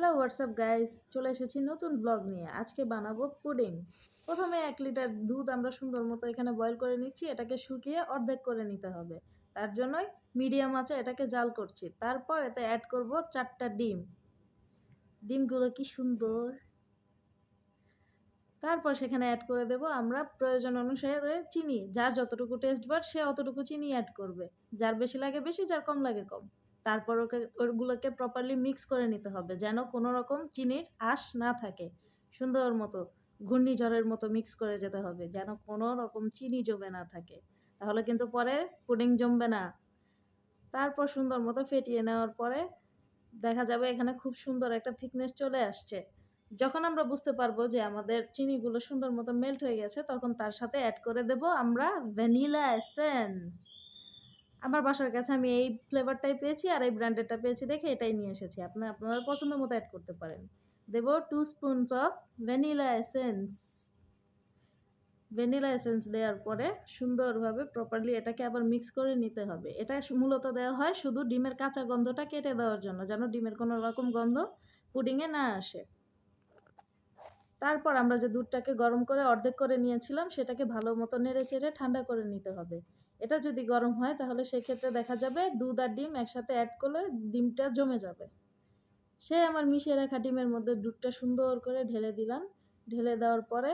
Hello WhatsApp guys, চলে এসেছি নতুন ব্লগ নিয়ে। আজকে বানাবো পুডিং। প্রথমে 1 লিটার দুধ আমরা সুন্দর মতো এখানে বয়ল করে নিচ্ছি। এটাকে শুকিয়ে অর্ধেক করে নিতে হবে। তার জন্যই মিডিয়াম আঁচে এটাকে জাল করছি। তারপর এতে অ্যাড করব 4টা ডিম। ডিমগুলো কি সুন্দর। তারপর সেখানে অ্যাড করে দেব আমরা প্রয়োজন অনুসারে চিনি। যার যতটুকু টেস্ট বাড সে অতটুকু চিনি অ্যাড করবে। যার বেশি লাগে বেশি, যার কম লাগে কম। তারপর ওগুলোকে প্রপারলি মিক্স করে নিতে হবে যেন কোনো রকম চিনির আঁশ না থাকে। সুন্দর মতো ঘূর্ণিঝড়ের মতো মিক্স করে যেতে হবে যেন কোনো রকম চিনি জমে না থাকে। তাহলে কিন্তু পরে পুডিং জমবে না। তারপর সুন্দর মতো ফেটিয়ে নেওয়ার পরে দেখা যাবে এখানে খুব সুন্দর একটা থিকনেস চলে আসছে। যখন আমরা বুঝতে পারবো যে আমাদের চিনিগুলো সুন্দর মতো মেল্ট হয়ে গেছে, তখন তার সাথে অ্যাড করে দেব আমরা ভ্যানিলা এসেন্স। আমার বাসার কাছে আমি এই ফ্লেভারটাই পেয়েছি আর এই ব্র্যান্ডেরটা পেয়েছি দেখে এটাই নিয়ে এসেছি। আপনাদের পছন্দ মতো অ্যাড করতে পারেন। দেব 2 spoons of vanilla essence. Vanilla essence দেওয়ার পরে সুন্দরভাবে প্রপারলি এটাকে আবার মিক্স করে নিতে হবে। এটা মূলত দেওয়া হয় শুধু ডিমের কাঁচা গন্ধটা কেটে দেওয়ার জন্য, যেন ডিমের কোনো রকম গন্ধ পুডিংয়ে না আসে। তারপর আমরা যে দুধটাকে গরম করে অর্ধেক করে নিয়েছিলাম সেটাকে ভালো মতো নেড়ে চেড়ে ঠান্ডা করে নিতে হবে। এটা যদি গরম হয় তাহলে সেক্ষেত্রে দেখা যাবে দুধ আর ডিম একসাথে অ্যাড করলে ডিমটা জমে যাবে। আমার মিশিয়ে রাখা ডিমের মধ্যে দুধটা সুন্দর করে ঢেলে দিলাম। ঢেলে দেওয়ার পরে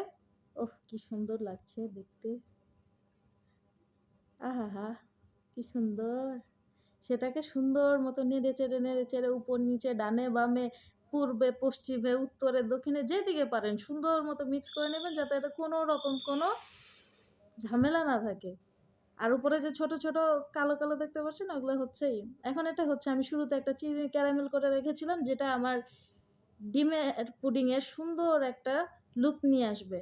ওহ কি সুন্দর লাগছে দেখতে। আহা কি সুন্দর। সেটাকে সুন্দর মতো নেড়ে চেড়ে উপর নিচে ডানে বামে পূর্বে পশ্চিমে উত্তরে দক্ষিণে যেদিকে পারেন সুন্দর মতো মিক্স করে নেবেন যাতে এটা কোনো রকম কোনো ঝামেলা না থাকে। আর উপরে যে ছোট ছোট কালো কালো দেখতে পাচ্ছেন ওগুলো হচ্ছেই। এখন এটা হচ্ছে আমি শুরুতে একটা চিনি ক্যারামেল করে রেখেছিলাম যেটা আমার ডিমের পুডিংয়ের সুন্দর একটা লুক নিয়ে আসবে।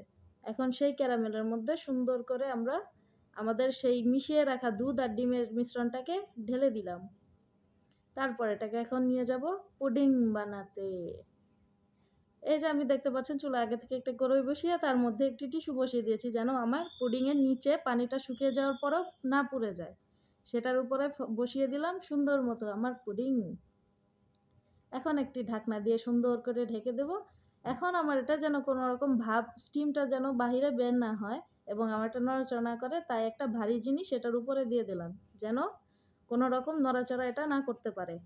এখন সেই ক্যারামেলের মধ্যে সুন্দর করে আমরা আমাদের সেই মিশিয়ে রাখা দুধ আর ডিমের মিশ্রণটাকে ঢেলে দিলাম। তারপর এটাকে এখন নিয়ে যাব পুডিং বানাতে। এই যে আমি দেখতে পাচ্ছেন চুলা আগে থেকে একটা কড়াই বসিয়ে তার মধ্যে একটি টিস্যু বসিয়ে দিয়েছি যেন আমার পুডিংয়ের নিচে পানিটা শুকিয়ে যাওয়ার পরেও না পুড়ে যায়। সেটার উপরে বসিয়ে দিলাম সুন্দর মতো আমার পুডিং। এখন একটি ঢাকনা দিয়ে সুন্দর করে ঢেকে দেব। এখন আমার এটা যেন কোনো রকম ভাপ স্টিমটা যেন বাহিরে বের না হয় এবং আমার এটা নড়াচড়া না করে, তাই একটা ভারী জিনিস এটার উপরে দিয়ে দিলাম যেন কোনো রকম নড়াচড়া এটা না করতে পারে।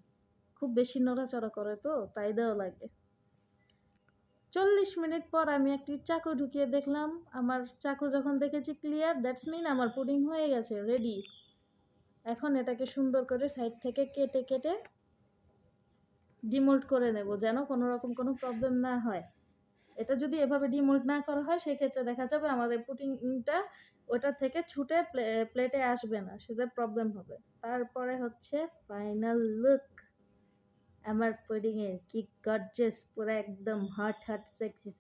খুব বেশি নড়াচড়া করে তো তাই দেওয়া লাগে। 40 মিনিট পর আমি একটি চাকু ঢুকিয়ে দেখলাম। আমার চাকু যখন দেখেছি ক্লিয়ার, দ্যাটস মিন আমার পুডিং হয়ে গেছে, রেডি। এখন এটাকে সুন্দর করে সাইড থেকে কেটে কেটে ডিমোল্ড করে নেব যেন কোনো রকম কোনো প্রবলেম না হয়। এটা যদি এভাবে ডিমোল্ড না করা হয় সেক্ষেত্রে দেখা যাবে আমাদের পুডিংটা ওটা থেকে ছুটে প্লেটে আসবে না, সেটা প্রবলেম হবে। তারপরে হচ্ছে ফাইনাল লুক আমার পুডিংয়ের। কি গর্জিয়াস, পুরো একদম হট হট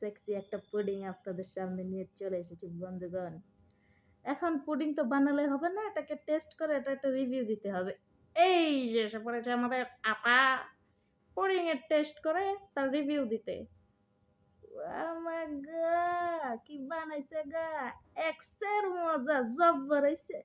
সেক্সি একটা পুডিং আপনাদের সামনে নিয়ে চলে এসেছি বন্ধুগণ। এখন পুডিং তো বানালে হবে না, এটাকে টেস্ট করে এটা একটা রিভিউ দিতে হবে। এই যে এসে পড়েছে আমাদের আপা পুডিং এর টেস্ট করে তার রিভিউ দিতে। কি বানাইছে গা, এক্সের মজা, জব্বর হইছে।